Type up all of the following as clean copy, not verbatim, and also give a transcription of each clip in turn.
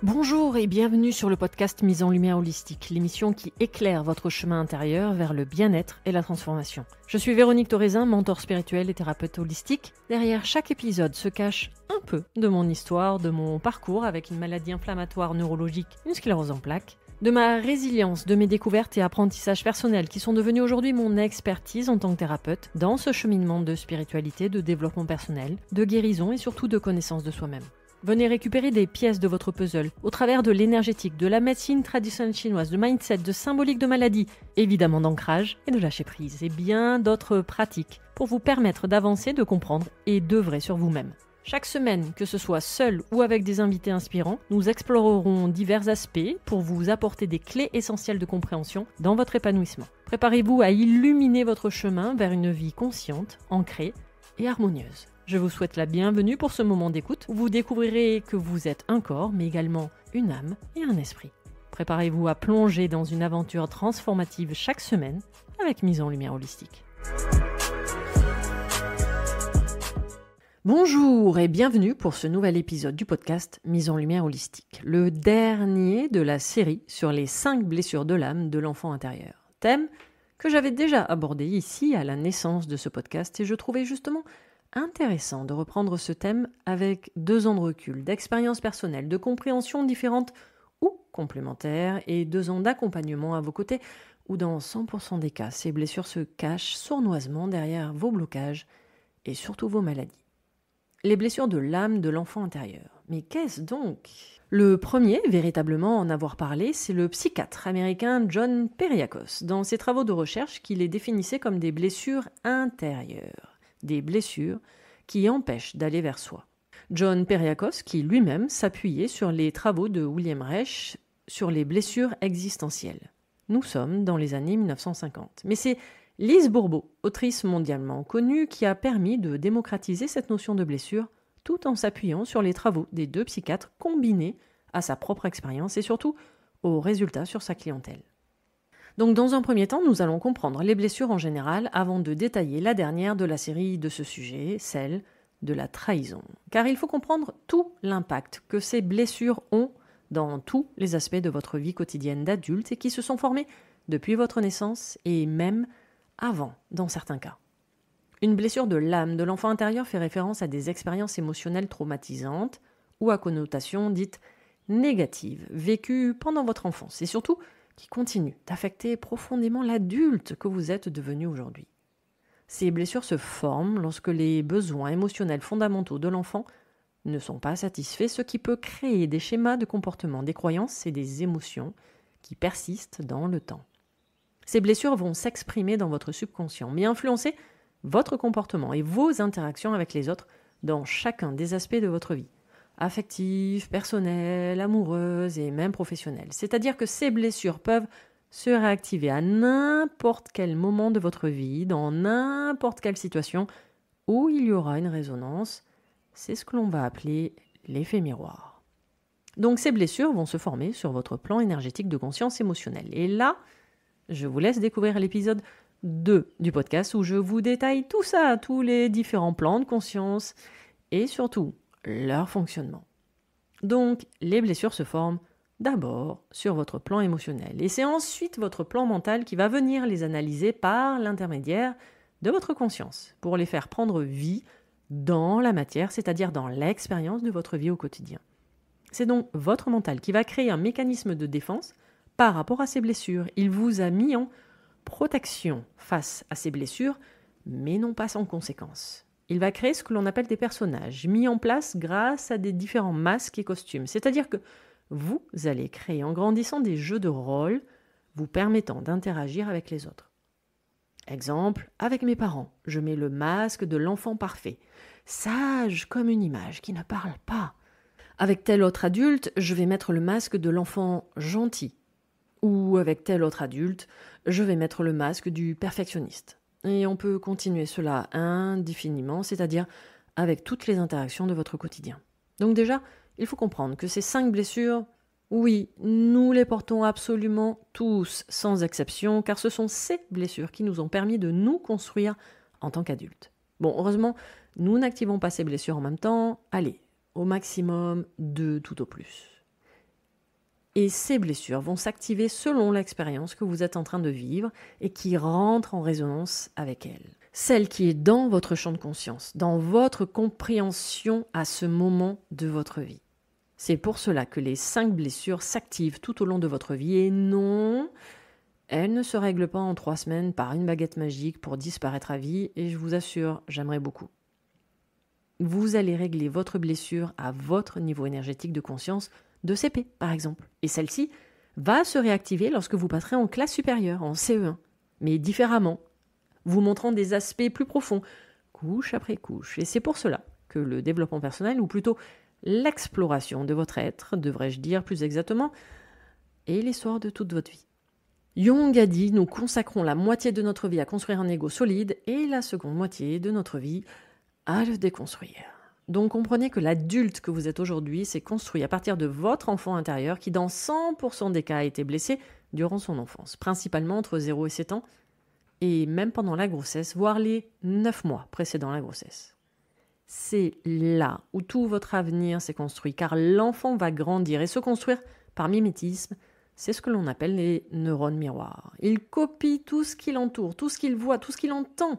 Bonjour et bienvenue sur le podcast Mise en Lumière Holistique, l'émission qui éclaire votre chemin intérieur vers le bien-être et la transformation. Je suis Véronique Thorezin, mentor spirituel et thérapeute holistique. Derrière chaque épisode se cache un peu de mon histoire, de mon parcours avec une maladie inflammatoire neurologique, une sclérose en plaques, de ma résilience, de mes découvertes et apprentissages personnels qui sont devenus aujourd'hui mon expertise en tant que thérapeute dans ce cheminement de spiritualité, de développement personnel, de guérison et surtout de connaissance de soi-même. Venez récupérer des pièces de votre puzzle au travers de l'énergétique, de la médecine traditionnelle chinoise, de mindset, de symbolique de maladie, évidemment d'ancrage et de lâcher prise, et bien d'autres pratiques pour vous permettre d'avancer, de comprendre et d'œuvrer sur vous-même. Chaque semaine, que ce soit seul ou avec des invités inspirants, nous explorerons divers aspects pour vous apporter des clés essentielles de compréhension dans votre épanouissement. Préparez-vous à illuminer votre chemin vers une vie consciente, ancrée et harmonieuse. Je vous souhaite la bienvenue pour ce moment d'écoute où vous découvrirez que vous êtes un corps, mais également une âme et un esprit. Préparez-vous à plonger dans une aventure transformative chaque semaine avec Mise en Lumière Holistique. Bonjour et bienvenue pour ce nouvel épisode du podcast Mise en Lumière Holistique, le dernier de la série sur les 5 blessures de l'âme de l'enfant intérieur. Thème que j'avais déjà abordé ici à la naissance de ce podcast et je trouvais justement intéressant de reprendre ce thème avec 2 ans de recul, d'expérience personnelle, de compréhension différente ou complémentaires et 2 ans d'accompagnement à vos côtés où dans 100% des cas, ces blessures se cachent sournoisement derrière vos blocages et surtout vos maladies. Les blessures de l'âme de l'enfant intérieur. Mais qu'est-ce donc ? Le premier, véritablement, à en avoir parlé, c'est le psychiatre américain John Periakos, dans ses travaux de recherche qui les définissait comme des blessures intérieures. Des blessures qui empêchent d'aller vers soi. John Periakos, qui lui-même s'appuyait sur les travaux de William Reich sur les blessures existentielles. Nous sommes dans les années 1950. Mais c'est Lise Bourbeau, autrice mondialement connue, qui a permis de démocratiser cette notion de blessure tout en s'appuyant sur les travaux des 2 psychiatres combinés à sa propre expérience et surtout aux résultats sur sa clientèle. Donc dans un premier temps, nous allons comprendre les blessures en général avant de détailler la dernière de la série de ce sujet, celle de la trahison. Car il faut comprendre tout l'impact que ces blessures ont dans tous les aspects de votre vie quotidienne d'adulte et qui se sont formés depuis votre naissance et même avant dans certains cas. Une blessure de l'âme de l'enfant intérieur fait référence à des expériences émotionnelles traumatisantes ou à connotation dite négative, vécues pendant votre enfance et surtout qui continue d'affecter profondément l'adulte que vous êtes devenu aujourd'hui. Ces blessures se forment lorsque les besoins émotionnels fondamentaux de l'enfant ne sont pas satisfaits, ce qui peut créer des schémas de comportement, des croyances et des émotions qui persistent dans le temps. Ces blessures vont s'exprimer dans votre subconscient, mais influencer votre comportement et vos interactions avec les autres dans chacun des aspects de votre vie. Affective, personnelle, amoureuse et même professionnelle. C'est-à-dire que ces blessures peuvent se réactiver à n'importe quel moment de votre vie, dans n'importe quelle situation où il y aura une résonance. C'est ce que l'on va appeler l'effet miroir. Donc ces blessures vont se former sur votre plan énergétique de conscience émotionnelle. Et là, je vous laisse découvrir l'épisode 2 du podcast où je vous détaille tout ça, tous les différents plans de conscience et surtout leur fonctionnement. Donc, les blessures se forment d'abord sur votre plan émotionnel et c'est ensuite votre plan mental qui va venir les analyser par l'intermédiaire de votre conscience pour les faire prendre vie dans la matière, c'est-à-dire dans l'expérience de votre vie au quotidien. C'est donc votre mental qui va créer un mécanisme de défense par rapport à ces blessures. Il vous a mis en protection face à ces blessures, mais non pas sans conséquence. Il va créer ce que l'on appelle des personnages, mis en place grâce à des différents masques et costumes. C'est-à-dire que vous allez créer en grandissant des jeux de rôle vous permettant d'interagir avec les autres. Exemple, avec mes parents, je mets le masque de l'enfant parfait, sage comme une image qui ne parle pas. Avec tel autre adulte, je vais mettre le masque de l'enfant gentil. Ou avec tel autre adulte, je vais mettre le masque du perfectionniste. Et on peut continuer cela indéfiniment, c'est-à-dire avec toutes les interactions de votre quotidien. Donc déjà, il faut comprendre que ces 5 blessures, oui, nous les portons absolument tous, sans exception, car ce sont ces blessures qui nous ont permis de nous construire en tant qu'adultes. Bon, heureusement, nous n'activons pas ces blessures en même temps. Allez, au maximum 2 tout au plus. Et ces blessures vont s'activer selon l'expérience que vous êtes en train de vivre et qui rentre en résonance avec elle. Celle qui est dans votre champ de conscience, dans votre compréhension à ce moment de votre vie. C'est pour cela que les 5 blessures s'activent tout au long de votre vie et non, elles ne se règlent pas en 3 semaines par une baguette magique pour disparaître à vie et je vous assure, j'aimerais beaucoup. Vous allez régler votre blessure à votre niveau énergétique de conscience de CP, par exemple. Et celle-ci va se réactiver lorsque vous passerez en classe supérieure, en CE1, mais différemment, vous montrant des aspects plus profonds, couche après couche. Et c'est pour cela que le développement personnel, ou plutôt l'exploration de votre être, devrais-je dire plus exactement, est l'histoire de toute votre vie. Jung a dit, nous consacrons la moitié de notre vie à construire un ego solide et la seconde moitié de notre vie à le déconstruire. Donc comprenez que l'adulte que vous êtes aujourd'hui s'est construit à partir de votre enfant intérieur qui dans 100% des cas a été blessé durant son enfance, principalement entre 0 et 7 ans, et même pendant la grossesse, voire les 9 mois précédant la grossesse. C'est là où tout votre avenir s'est construit, car l'enfant va grandir et se construire par mimétisme. C'est ce que l'on appelle les neurones miroirs. Il copie tout ce qui l'entoure, tout ce qu'il voit, tout ce qu'il entend,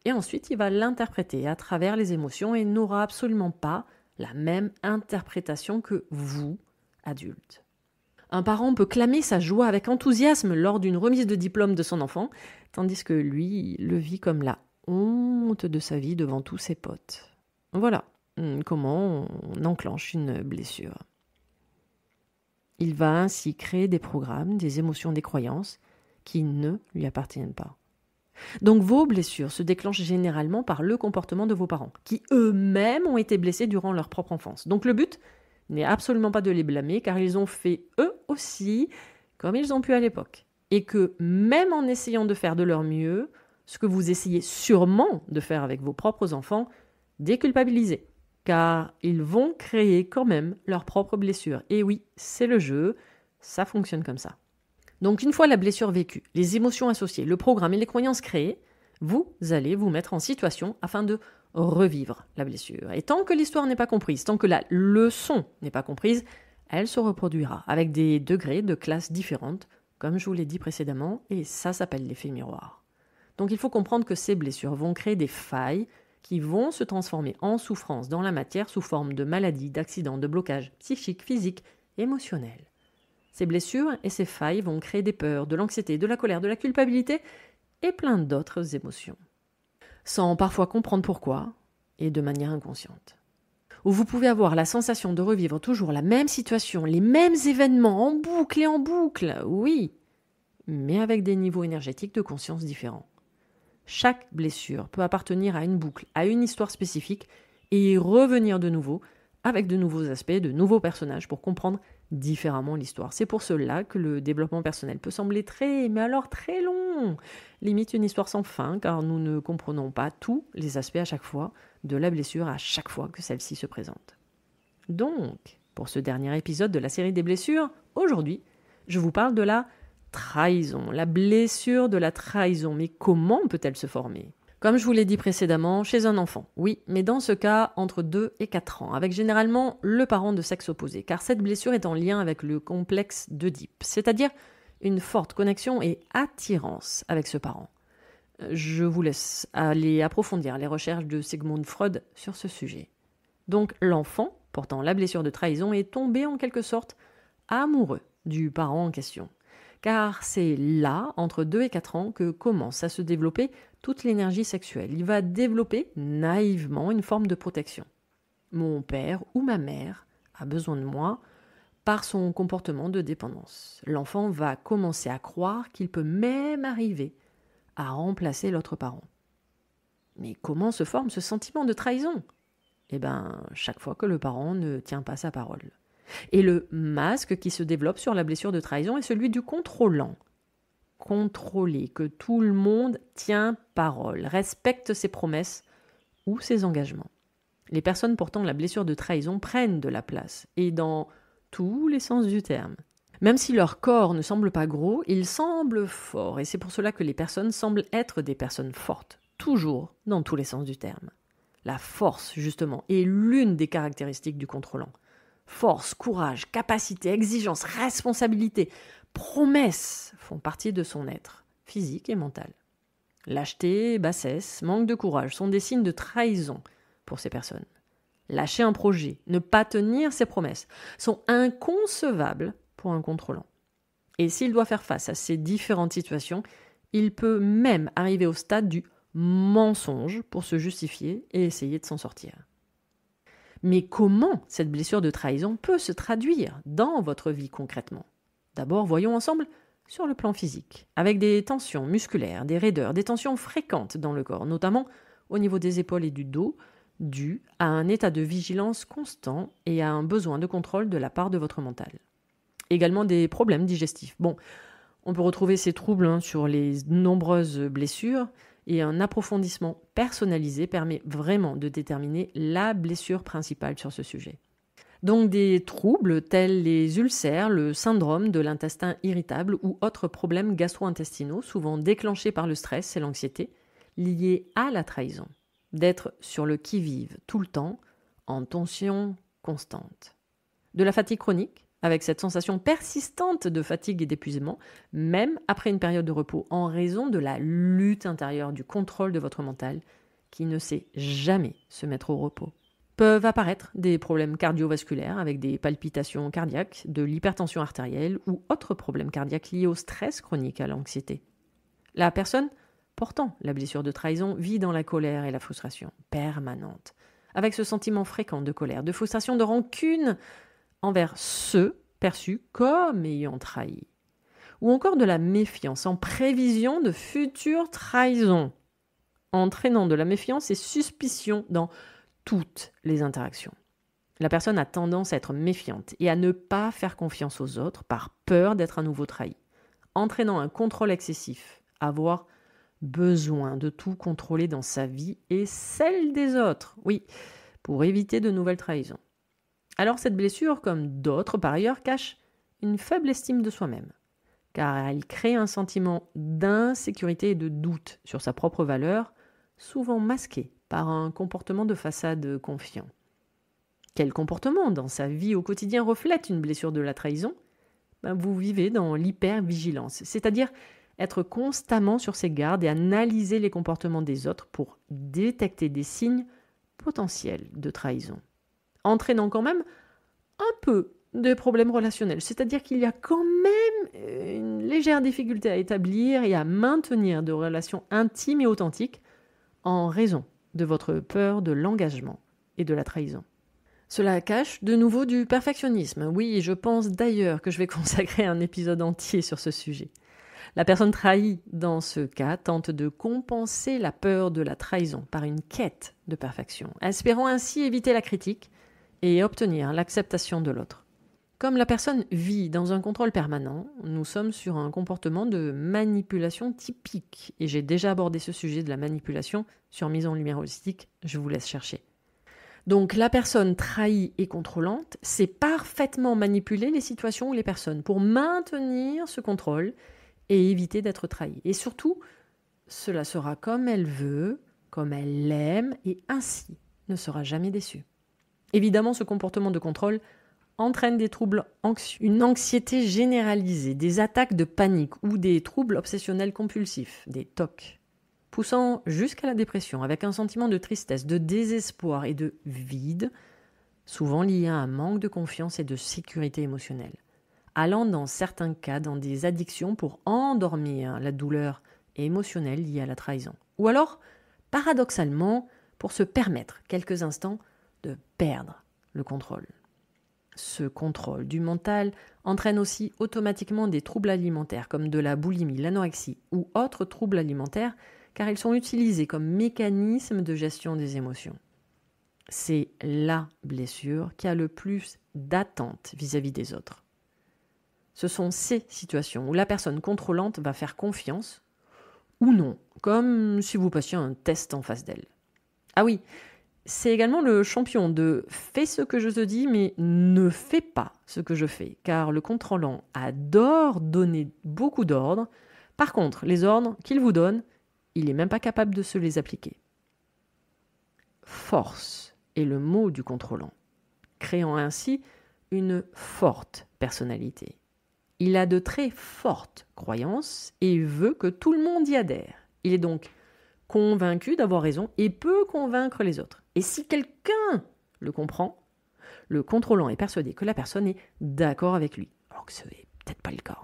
et ensuite il va l'interpréter à travers les émotions et n'aura absolument pas la même interprétation que vous, adulte. Un parent peut clamer sa joie avec enthousiasme lors d'une remise de diplôme de son enfant, tandis que lui le vit comme la honte de sa vie devant tous ses potes. Voilà comment on enclenche une blessure. Il va ainsi créer des programmes, des émotions, des croyances qui ne lui appartiennent pas. Donc vos blessures se déclenchent généralement par le comportement de vos parents, qui eux-mêmes ont été blessés durant leur propre enfance. Donc le but n'est absolument pas de les blâmer, car ils ont fait eux aussi comme ils ont pu à l'époque. Et que même en essayant de faire de leur mieux, ce que vous essayez sûrement de faire avec vos propres enfants, déculpabilisez. Car ils vont créer quand même leurs propres blessures. Et oui, c'est le jeu, ça fonctionne comme ça. Donc une fois la blessure vécue, les émotions associées, le programme et les croyances créées, vous allez vous mettre en situation afin de revivre la blessure. Et tant que l'histoire n'est pas comprise, tant que la leçon n'est pas comprise, elle se reproduira avec des degrés de classes différentes, comme je vous l'ai dit précédemment, et ça s'appelle l'effet miroir. Donc il faut comprendre que ces blessures vont créer des failles qui vont se transformer en souffrance dans la matière sous forme de maladies, d'accidents, de blocages psychiques, physiques, émotionnels. Ces blessures et ces failles vont créer des peurs, de l'anxiété, de la colère, de la culpabilité et plein d'autres émotions. Sans parfois comprendre pourquoi et de manière inconsciente. Où vous pouvez avoir la sensation de revivre toujours la même situation, les mêmes événements en boucle et en boucle, oui, mais avec des niveaux énergétiques de conscience différents. Chaque blessure peut appartenir à une boucle, à une histoire spécifique et y revenir de nouveau avec de nouveaux aspects, de nouveaux personnages pour comprendre différemment l'histoire. C'est pour cela que le développement personnel peut sembler mais alors très long, limite une histoire sans fin, car nous ne comprenons pas tous les aspects à chaque fois de la blessure à chaque fois que celle-ci se présente. Donc, pour ce dernier épisode de la série des blessures, aujourd'hui, je vous parle de la trahison, la blessure de la trahison. Mais comment peut-elle se former ? Comme je vous l'ai dit précédemment, chez un enfant, oui, mais dans ce cas, entre 2 et 4 ans, avec généralement le parent de sexe opposé, car cette blessure est en lien avec le complexe d'Oedipe, c'est-à-dire une forte connexion et attirance avec ce parent. Je vous laisse aller approfondir les recherches de Sigmund Freud sur ce sujet. Donc l'enfant, portant la blessure de trahison, est tombé en quelque sorte amoureux du parent en question. Car c'est là, entre 2 et 4 ans, que commence à se développer toute l'énergie sexuelle. Il va développer naïvement une forme de protection. Mon père ou ma mère a besoin de moi par son comportement de dépendance. L'enfant va commencer à croire qu'il peut même arriver à remplacer l'autre parent. Mais comment se forme ce sentiment de trahison ? Chaque fois que le parent ne tient pas sa parole. Et le masque qui se développe sur la blessure de trahison est celui du contrôlant. Contrôler que tout le monde tient parole, respecte ses promesses ou ses engagements. Les personnes portant la blessure de trahison prennent de la place, et dans tous les sens du terme. Même si leur corps ne semble pas gros, ils semblent forts, et c'est pour cela que les personnes semblent être des personnes fortes, toujours dans tous les sens du terme. La force, justement, est l'une des caractéristiques du contrôlant. Force, courage, capacité, exigence, responsabilité, promesse font partie de son être, physique et mental. Lâcheté, bassesse, manque de courage sont des signes de trahison pour ces personnes. Lâcher un projet, ne pas tenir ses promesses sont inconcevables pour un contrôlant. Et s'il doit faire face à ces différentes situations, il peut même arriver au stade du mensonge pour se justifier et essayer de s'en sortir. Mais comment cette blessure de trahison peut se traduire dans votre vie concrètement ? D'abord, voyons ensemble sur le plan physique, avec des tensions musculaires, des raideurs, des tensions fréquentes dans le corps, notamment au niveau des épaules et du dos, dues à un état de vigilance constant et à un besoin de contrôle de la part de votre mental. Également des problèmes digestifs. On peut retrouver ces troubles sur les nombreuses blessures et un approfondissement personnalisé permet vraiment de déterminer la blessure principale sur ce sujet. Donc des troubles tels les ulcères, le syndrome de l'intestin irritable ou autres problèmes gastro-intestinaux, souvent déclenchés par le stress et l'anxiété, liés à la trahison. D'être sur le qui-vive tout le temps, en tension constante. De la fatigue chronique, avec cette sensation persistante de fatigue et d'épuisement, même après une période de repos, en raison de la lutte intérieure du contrôle de votre mental, qui ne sait jamais se mettre au repos. Peuvent apparaître des problèmes cardiovasculaires avec des palpitations cardiaques, de l'hypertension artérielle ou autres problèmes cardiaques liés au stress chronique, à l'anxiété. La personne portant la blessure de trahison vit dans la colère et la frustration permanente, avec ce sentiment fréquent de colère, de frustration, de rancune envers ceux perçus comme ayant trahi, ou encore de la méfiance en prévision de futures trahisons, entraînant de la méfiance et suspicion dans toutes les interactions. La personne a tendance à être méfiante et à ne pas faire confiance aux autres par peur d'être à nouveau trahi, entraînant un contrôle excessif, avoir besoin de tout contrôler dans sa vie et celle des autres, oui, pour éviter de nouvelles trahisons. Alors cette blessure, comme d'autres par ailleurs, cache une faible estime de soi-même, car elle crée un sentiment d'insécurité et de doute sur sa propre valeur, souvent masqué par un comportement de façade confiant. Quel comportement dans sa vie au quotidien reflète une blessure de la trahison ? Vous vivez dans l'hypervigilance, c'est-à-dire être constamment sur ses gardes et analyser les comportements des autres pour détecter des signes potentiels de trahison, entraînant quand même un peu des problèmes relationnels, c'est-à-dire qu'il y a quand même une légère difficulté à établir et à maintenir des relations intimes et authentiques en raison de votre peur de l'engagement et de la trahison. Cela cache de nouveau du perfectionnisme. Oui, je pense d'ailleurs que je vais consacrer un épisode entier sur ce sujet. La personne trahie, dans ce cas, tente de compenser la peur de la trahison par une quête de perfection, espérant ainsi éviter la critique et obtenir l'acceptation de l'autre. Comme la personne vit dans un contrôle permanent, nous sommes sur un comportement de manipulation typique. Et j'ai déjà abordé ce sujet de la manipulation sur Mise en lumière holistique, je vous laisse chercher. Donc la personne trahie et contrôlante sait parfaitement manipuler les situations ou les personnes pour maintenir ce contrôle et éviter d'être trahie. Et surtout, cela sera comme elle veut, comme elle l'aime, et ainsi ne sera jamais déçue. Évidemment, ce comportement de contrôle entraîne des troubles anxieux, une anxiété généralisée, des attaques de panique ou des troubles obsessionnels compulsifs, des TOC, poussant jusqu'à la dépression avec un sentiment de tristesse, de désespoir et de vide, souvent lié à un manque de confiance et de sécurité émotionnelle, allant dans certains cas dans des addictions pour endormir la douleur émotionnelle liée à la trahison. Ou alors, paradoxalement, pour se permettre quelques instants de perdre le contrôle. Ce contrôle du mental entraîne aussi automatiquement des troubles alimentaires comme de la boulimie, l'anorexie ou autres troubles alimentaires car ils sont utilisés comme mécanisme de gestion des émotions. C'est la blessure qui a le plus d'attente vis-à-vis des autres. Ce sont ces situations où la personne contrôlante va faire confiance ou non, comme si vous passiez un test en face d'elle. Ah oui, c'est également le champion de « fais ce que je te dis, mais ne fais pas ce que je fais », car le contrôlant adore donner beaucoup d'ordres. Par contre, les ordres qu'il vous donne, il n'est même pas capable de se les appliquer. Force est le mot du contrôlant, créant ainsi une forte personnalité. Il a de très fortes croyances et veut que tout le monde y adhère. Il est donc convaincu d'avoir raison et peut convaincre les autres. Et si quelqu'un le comprend, le contrôlant est persuadé que la personne est d'accord avec lui, alors que ce n'est peut-être pas le cas.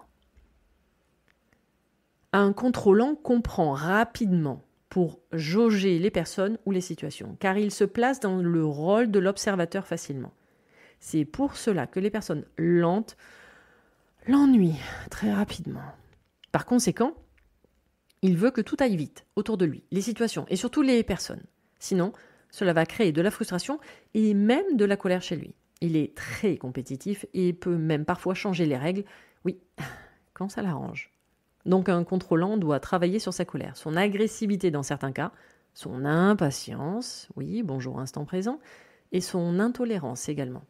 Un contrôlant comprend rapidement pour jauger les personnes ou les situations, car il se place dans le rôle de l'observateur facilement. C'est pour cela que les personnes lentes l'ennuient très rapidement. Par conséquent, il veut que tout aille vite autour de lui, les situations et surtout les personnes. Sinon, cela va créer de la frustration et même de la colère chez lui. Il est très compétitif et peut même parfois changer les règles, oui, quand ça l'arrange. Donc un contrôlant doit travailler sur sa colère, son agressivité dans certains cas, son impatience, oui, bonjour instant présent, et son intolérance également.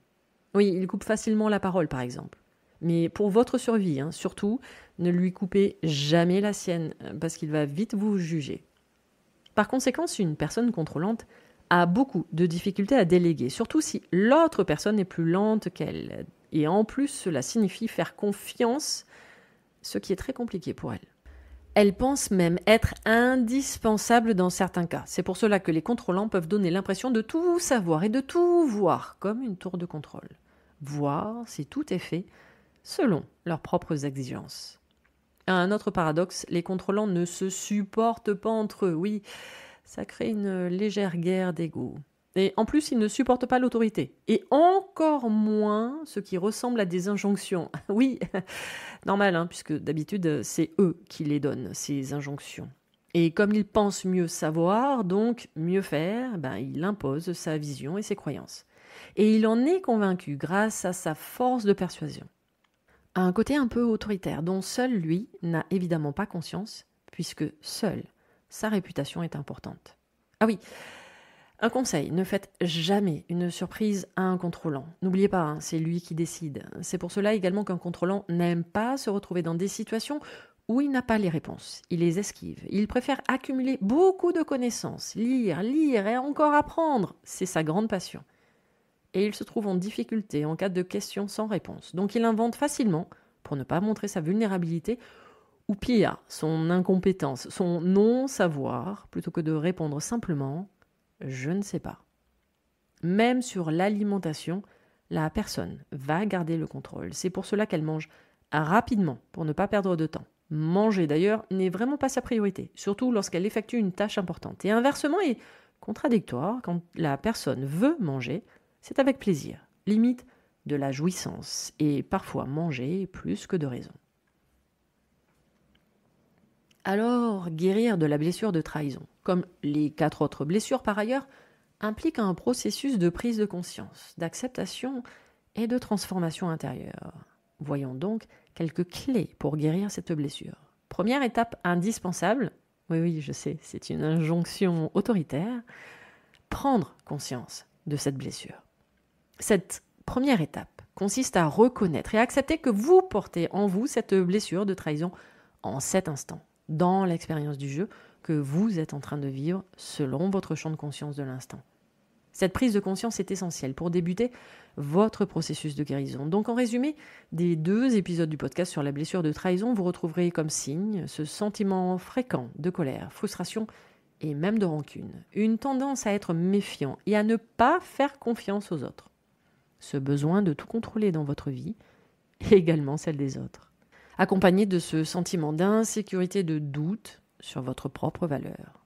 Oui, il coupe facilement la parole par exemple. Mais pour votre survie, surtout, ne lui coupez jamais la sienne, parce qu'il va vite vous juger. Par conséquent, une personne contrôlante a beaucoup de difficultés à déléguer, surtout si l'autre personne est plus lente qu'elle. Et en plus, cela signifie faire confiance, ce qui est très compliqué pour elle. Elle pense même être indispensable dans certains cas. C'est pour cela que les contrôlants peuvent donner l'impression de tout savoir et de tout voir, comme une tour de contrôle. Voir si tout est fait selon leurs propres exigences. Un autre paradoxe, les contrôlants ne se supportent pas entre eux. Oui, ça crée une légère guerre d'ego. Et en plus, ils ne supportent pas l'autorité. Et encore moins ce qui ressemble à des injonctions. Oui, normal, puisque d'habitude, c'est eux qui les donnent, ces injonctions. Et comme ils pensent mieux savoir, donc mieux faire, il impose sa vision et ses croyances. Et il en est convaincu grâce à sa force de persuasion. Un côté un peu autoritaire, dont seul lui n'a évidemment pas conscience, puisque seule sa réputation est importante. Ah oui, un conseil, ne faites jamais une surprise à un contrôlant. N'oubliez pas, c'est lui qui décide. C'est pour cela également qu'un contrôlant n'aime pas se retrouver dans des situations où il n'a pas les réponses. Il les esquive. Il préfère accumuler beaucoup de connaissances, lire et encore apprendre. C'est sa grande passion. Et il se trouve en difficulté en cas de questions sans réponse. Donc il invente facilement pour ne pas montrer sa vulnérabilité ou pire, son incompétence, son non-savoir, plutôt que de répondre simplement « je ne sais pas ». Même sur l'alimentation, la personne va garder le contrôle. C'est pour cela qu'elle mange rapidement pour ne pas perdre de temps. Manger d'ailleurs n'est vraiment pas sa priorité, surtout lorsqu'elle effectue une tâche importante. Et inversement est contradictoire, quand la personne veut manger, c'est avec plaisir, limite de la jouissance, et parfois manger plus que de raison. Alors, guérir de la blessure de trahison, comme les 4 autres blessures par ailleurs, implique un processus de prise de conscience, d'acceptation et de transformation intérieure. Voyons donc quelques clés pour guérir cette blessure. Première étape indispensable, oui, je sais, c'est une injonction autoritaire, prendre conscience de cette blessure. Cette première étape consiste à reconnaître et accepter que vous portez en vous cette blessure de trahison en cet instant, dans l'expérience du jeu que vous êtes en train de vivre selon votre champ de conscience de l'instant. Cette prise de conscience est essentielle pour débuter votre processus de guérison. Donc en résumé, des 2 épisodes du podcast sur la blessure de trahison, vous retrouverez comme signe ce sentiment fréquent de colère, frustration et même de rancune. Une tendance à être méfiant et à ne pas faire confiance aux autres. Ce besoin de tout contrôler dans votre vie et également celle des autres. Accompagné de ce sentiment d'insécurité, de doute sur votre propre valeur.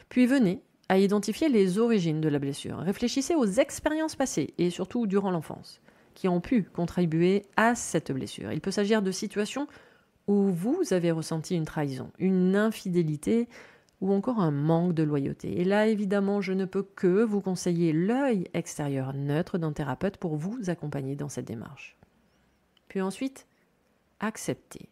Puis venez à identifier les origines de la blessure. Réfléchissez aux expériences passées et surtout durant l'enfance qui ont pu contribuer à cette blessure. Il peut s'agir de situations où vous avez ressenti une trahison, une infidélité ou encore un manque de loyauté. Et là, évidemment, je ne peux que vous conseiller l'œil extérieur neutre d'un thérapeute pour vous accompagner dans cette démarche. Puis ensuite, acceptez.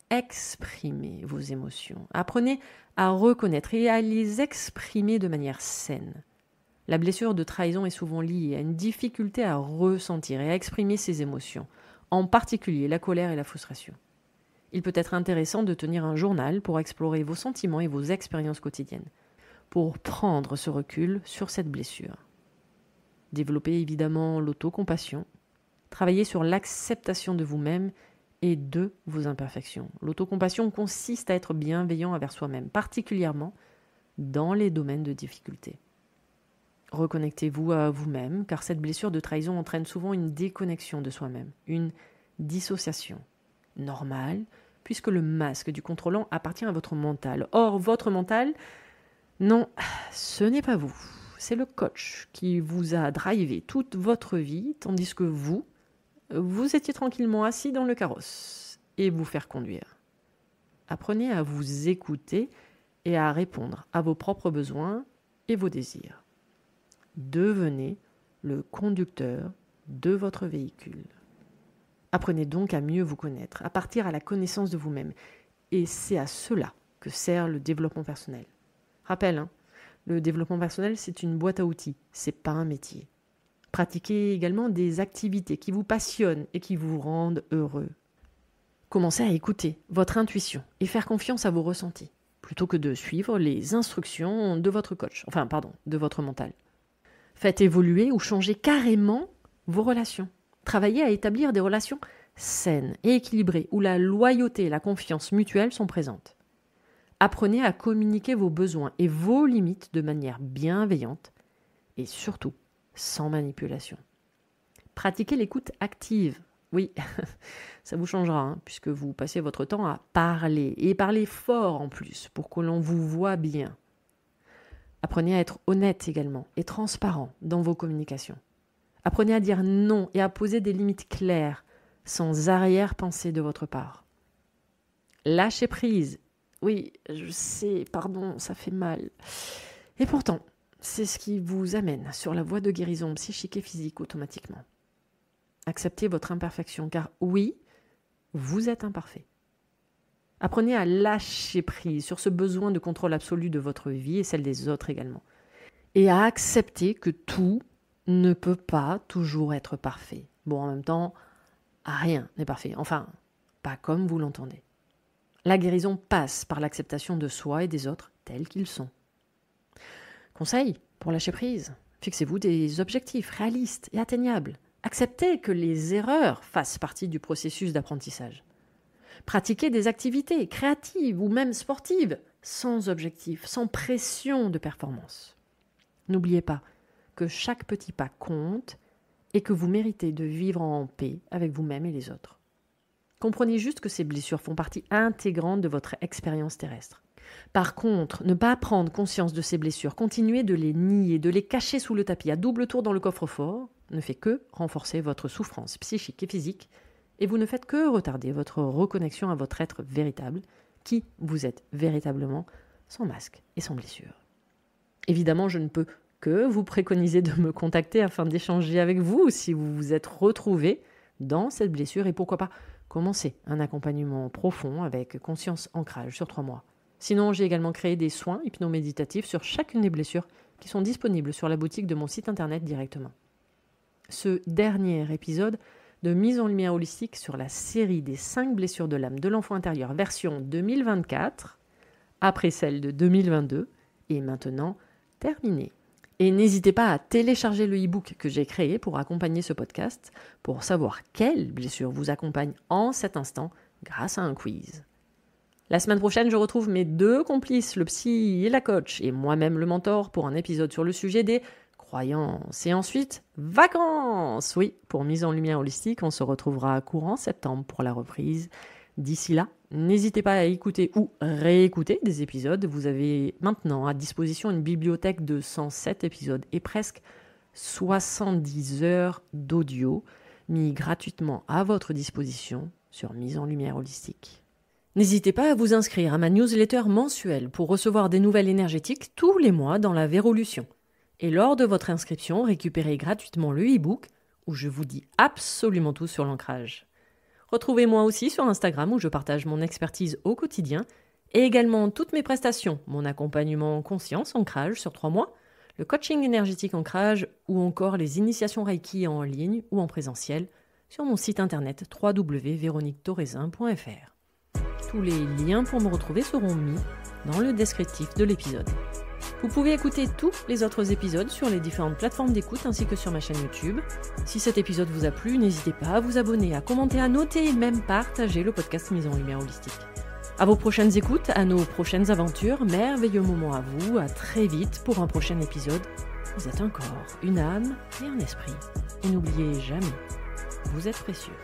Exprimez vos émotions. Apprenez à reconnaître et à les exprimer de manière saine. La blessure de trahison est souvent liée à une difficulté à ressentir et à exprimer ses émotions, en particulier la colère et la frustration. Il peut être intéressant de tenir un journal pour explorer vos sentiments et vos expériences quotidiennes, pour prendre ce recul sur cette blessure. Développez évidemment l'autocompassion Travaillez sur l'acceptation de vous-même et de vos imperfections. L'autocompassion consiste à être bienveillant envers soi-même, particulièrement dans les domaines de difficulté. Reconnectez-vous à vous-même, car cette blessure de trahison entraîne souvent une déconnexion de soi-même, une dissociation. Normale, puisque le masque du contrôlant appartient à votre mental. Or, votre mental, non, ce n'est pas vous. C'est le coach qui vous a drivé toute votre vie, tandis que vous étiez tranquillement assis dans le carrosse et vous faire conduire. Apprenez à vous écouter et à répondre à vos propres besoins et vos désirs. Devenez le conducteur de votre véhicule. Apprenez donc à mieux vous connaître, à partir à la connaissance de vous-même. Et c'est à cela que sert le développement personnel. Rappel, le développement personnel, c'est une boîte à outils, c'est pas un métier. Pratiquez également des activités qui vous passionnent et qui vous rendent heureux. Commencez à écouter votre intuition et faire confiance à vos ressentis, plutôt que de suivre les instructions de votre coach, de votre mental. Faites évoluer ou changer carrément vos relations. Travaillez à établir des relations saines et équilibrées, où la loyauté et la confiance mutuelle sont présentes. Apprenez à communiquer vos besoins et vos limites de manière bienveillante et surtout sans manipulation. Pratiquez l'écoute active. Oui, ça vous changera, puisque vous passez votre temps à parler, et parler fort en plus, pour que l'on vous voit bien. Apprenez à être honnête également et transparent dans vos communications. Apprenez à dire non et à poser des limites claires, sans arrière-pensée de votre part. Lâchez prise. Oui, je sais, pardon, ça fait mal. Et pourtant, c'est ce qui vous amène sur la voie de guérison psychique et physique automatiquement. Acceptez votre imperfection, car oui, vous êtes imparfait. Apprenez à lâcher prise sur ce besoin de contrôle absolu de votre vie et celle des autres également. Et à accepter que tout ne peut pas toujours être parfait. Bon, en même temps, rien n'est parfait. Enfin, pas comme vous l'entendez. La guérison passe par l'acceptation de soi et des autres tels qu'ils sont. Conseil pour lâcher prise. Fixez-vous des objectifs réalistes et atteignables. Acceptez que les erreurs fassent partie du processus d'apprentissage. Pratiquez des activités créatives ou même sportives, sans objectif, sans pression de performance. N'oubliez pas que chaque petit pas compte et que vous méritez de vivre en paix avec vous-même et les autres. Comprenez juste que ces blessures font partie intégrante de votre expérience terrestre. Par contre, ne pas prendre conscience de ces blessures, continuer de les nier, de les cacher sous le tapis à double tour dans le coffre-fort, ne fait que renforcer votre souffrance psychique et physique, et vous ne faites que retarder votre reconnexion à votre être véritable, qui vous êtes véritablement, sans masque et sans blessure. Évidemment, je ne peux que vous préconiser de me contacter afin d'échanger avec vous si vous vous êtes retrouvé dans cette blessure et pourquoi pas commencer un accompagnement profond avec conscience ancrage sur 3 mois. Sinon, j'ai également créé des soins hypnoméditatifs sur chacune des blessures qui sont disponibles sur la boutique de mon site internet directement. Ce dernier épisode de mise en lumière holistique sur la série des 5 blessures de l'âme de l'enfant intérieur version 2024, après celle de 2022, est maintenant terminé. Et n'hésitez pas à télécharger le e-book que j'ai créé pour accompagner ce podcast, pour savoir quelle blessure vous accompagne en cet instant grâce à un quiz. La semaine prochaine, je retrouve mes 2 complices, le psy et la coach, et moi-même le mentor, pour un épisode sur le sujet des croyances. Et ensuite, vacances. Oui, pour Mise en Lumière Holistique, on se retrouvera courant septembre pour la reprise. D'ici là, n'hésitez pas à écouter ou réécouter des épisodes. Vous avez maintenant à disposition une bibliothèque de 107 épisodes et presque 70 heures d'audio mis gratuitement à votre disposition sur Mise en Lumière Holistique. N'hésitez pas à vous inscrire à ma newsletter mensuelle pour recevoir des nouvelles énergétiques tous les mois dans la Vérolution. Et lors de votre inscription, récupérez gratuitement le e-book où je vous dis absolument tout sur l'ancrage. Retrouvez-moi aussi sur Instagram où je partage mon expertise au quotidien et également toutes mes prestations, mon accompagnement conscience ancrage sur 3 mois, le coaching énergétique ancrage ou encore les initiations Reiki en ligne ou en présentiel sur mon site internet www.veroniquetorezin.fr. Tous les liens pour me retrouver seront mis dans le descriptif de l'épisode. Vous pouvez écouter tous les autres épisodes sur les différentes plateformes d'écoute ainsi que sur ma chaîne YouTube. Si cet épisode vous a plu, n'hésitez pas à vous abonner, à commenter, à noter et même partager le podcast Mise en Lumière Holistique. À vos prochaines écoutes, à nos prochaines aventures, merveilleux moment à vous, à très vite pour un prochain épisode. Vous êtes un corps, une âme et un esprit. Et n'oubliez jamais, vous êtes précieux.